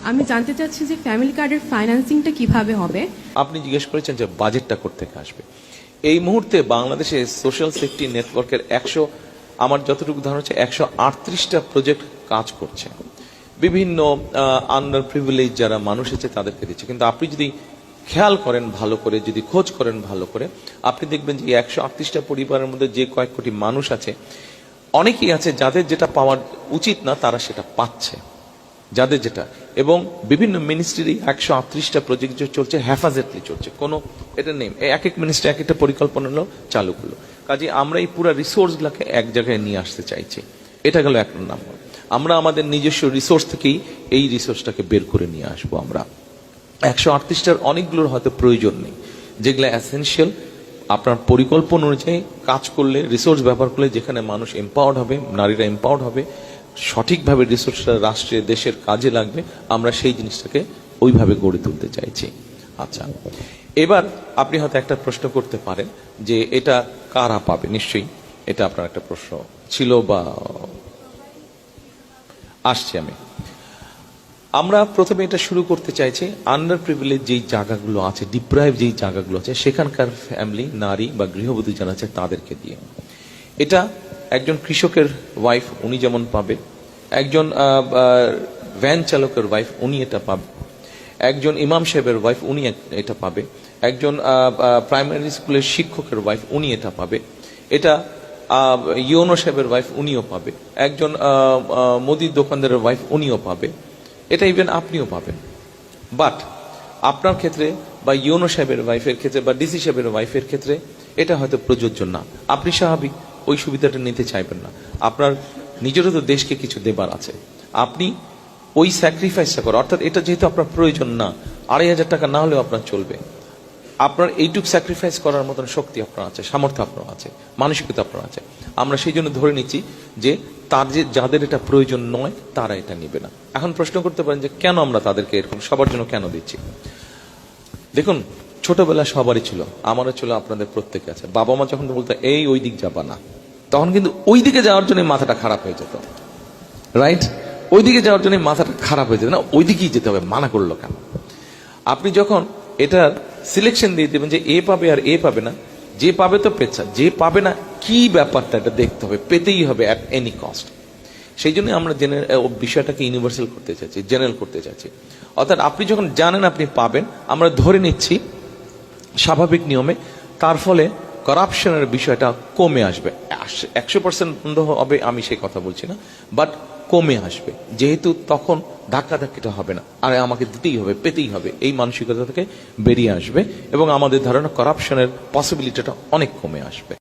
আমি জানতে চাচ্ছি যে ফ্যামিলি কার্ডের ফাইন্যান্সিংটা কিভাবে হবে। আপনি জিজ্ঞেস করেছেন যে বাজেটটা কোত্থেকে আসবে। এই মুহূর্তে বাংলাদেশে সোশ্যাল সেফটি নেটওয়ার্কের আমার যতটুকু ধারণা হচ্ছে 138টা প্রজেক্ট কাজ করছে। বিভিন্ন আন্ডার প্রিভিলেজ যারা মানুষ আছে তাদেরকে দিচ্ছে। কিন্তু আপনি যদি খেয়াল করেন ভালো করে, যদি খোঁজ করেন ভালো করে, আপনি দেখবেন যে 138টা পরিবারের মধ্যে যে কয়েক কোটি মানুষ আছে, অনেকেই আছে যাদের যেটা পাওয়ার উচিত না তারা সেটা পাচ্ছে, যাদের যেটা। এবং বিভিন্ন মিনিস্ট্রি 138টা প্রজেক্ট চলছে, হেফাজতলি চলছে, কোনো এটা নেই। এক এক মিনিস্ট্রি এক একটা পরিকল্পনা চালু করলো। কাজে আমরা এই পুরো রিসোর্সগুলোকে এক জায়গায় নিয়ে আসতে চাইছি। এটা গেল এক নম্বর। আমরা আমাদের নিজস্ব রিসোর্স থেকেই এই রিসোর্সটাকে বের করে নিয়ে আসবো। আমরা 138টার অনেকগুলোর হয়তো প্রয়োজন নেই, যেগুলো এসেনশিয়াল। আপনার পরিকল্পনা অনুযায়ী কাজ করলে, রিসোর্স ব্যবহার করলে, যেখানে মানুষ এম্পাওয়ার্ড হবে, নারীরা এম্পাওয়ার্ড হবে, সঠিকভাবে রিসোর্সটা রাষ্ট্রের দেশের কাজে লাগবে, আমরা সেই জিনিসটাকে ওইভাবে গড়ে তুলতে চাইছি। আচ্ছা, এবার আপনি হয়তো একটা প্রশ্ন করতে পারেন যে এটা কারা পাবে। নিশ্চয়ই এটা আপনার একটা প্রশ্ন ছিল বা আসছে। আমরা প্রথমে এটা শুরু করতে চাইছি আন্ডার প্রিভিলেজ যেই জায়গাগুলো আছে, ডিপ্রাইভ যেই জায়গাগুলো আছে, সেখানকার ফ্যামিলি, নারী বা গৃহবধূ যারা আছে তাদেরকে দিয়ে। এটা একজন কৃষকের ওয়াইফ উনি যেমন পাবে, একজন ভ্যান চালকের ওয়াইফ উনি এটা পাবে, একজন ইমাম সাহেবের ওয়াইফ উনি এটা পাবে, একজন প্রাইমারি স্কুলের শিক্ষকের ওয়াইফ উনি এটা পাবে, এটা ইউনো সাহেবের ওয়াইফ উনিও পাবে, একজন মুদির দোকানদারের ওয়াইফ উনিও পাবে, এটা ইভেন আপনিও পাবেন। বাট আপনার ক্ষেত্রে বা ইউনো সাহেবের ওয়াইফের ক্ষেত্রে বা ডিসি সাহেবের ওয়াইফের ক্ষেত্রে এটা হয়তো প্রযোজ্য না। আপনি স্বাভাবিক ওই সুবিধাটা নিতে চাইবেন না। আপনার নিজেরও তো দেশকে কিছু দেবার আছে, আপনি ওই স্যাক্রিফাইসটা করেন। অর্থাৎ এটা যেহেতু আপনার প্রয়োজন না, 2,500 টাকা না হলেও আপনার চলবে। আপনার এইটুক স্যাক্রিফাইস করার মতন শক্তি আপনার আছে, সামর্থ্য আপনার আছে, মানসিকতা আপনার আছে। আমরা সেই জন্য ধরে নিচ্ছি যে যাদের এটা প্রয়োজন নয় তারা এটা নিবে না। এখন প্রশ্ন করতে পারেন যে কেন আমরা তাদেরকে এরকম সবার জন্য কেন দিচ্ছি। দেখুন, ছোটবেলা সবারই ছিল, আমারও ছিল, আপনাদের প্রত্যেকে আছে। বাবা মা যখন বলতো এই ওই দিক যাবা না, তখন কিন্তু ওই দিকে যাওয়ার জন্য মাথাটা খারাপ হয়ে যেত। রাইট? ওই দিকে যাওয়ার জন্য মাথাটা খারাপ হয়ে যেত, না ওই দিকেই যেতে হবে, মানা করলো কেন। আপনি যখন এটার সিলেকশন দিয়ে দেবেন যে এ পাবে আর এ পাবে না, যে পাবে তো পেচ্ছা, যে পাবে না কি ব্যাপারটা এটা দেখতে হবে, পেতেই হবে অ্যাট এনি কস্ট। সেই জন্য আমরা বিষয়টাকে ইউনিভার্সাল করতে চাইছি, জেনারেল করতে চাইছি। অর্থাৎ আপনি যখন জানেন আপনি পাবেন, আমরা ধরে নিচ্ছি স্বাভাবিক নিয়মে, তার ফলে করাপশনের বিষয়টা কমে আসবে। 100% বন্ধ হবে আমি সেই কথা বলছি না, বাট কমে আসবে, যেহেতু তখন ধাক্কাধাক্কিটা হবে না, আরে আমাকে দিতেই হবে, পেতেই হবে, এই মানসিকতা থেকে বেরিয়ে আসবে এবং আমাদের ধারণা করাপশনের পসিবিলিটিটা অনেক কমে আসবে।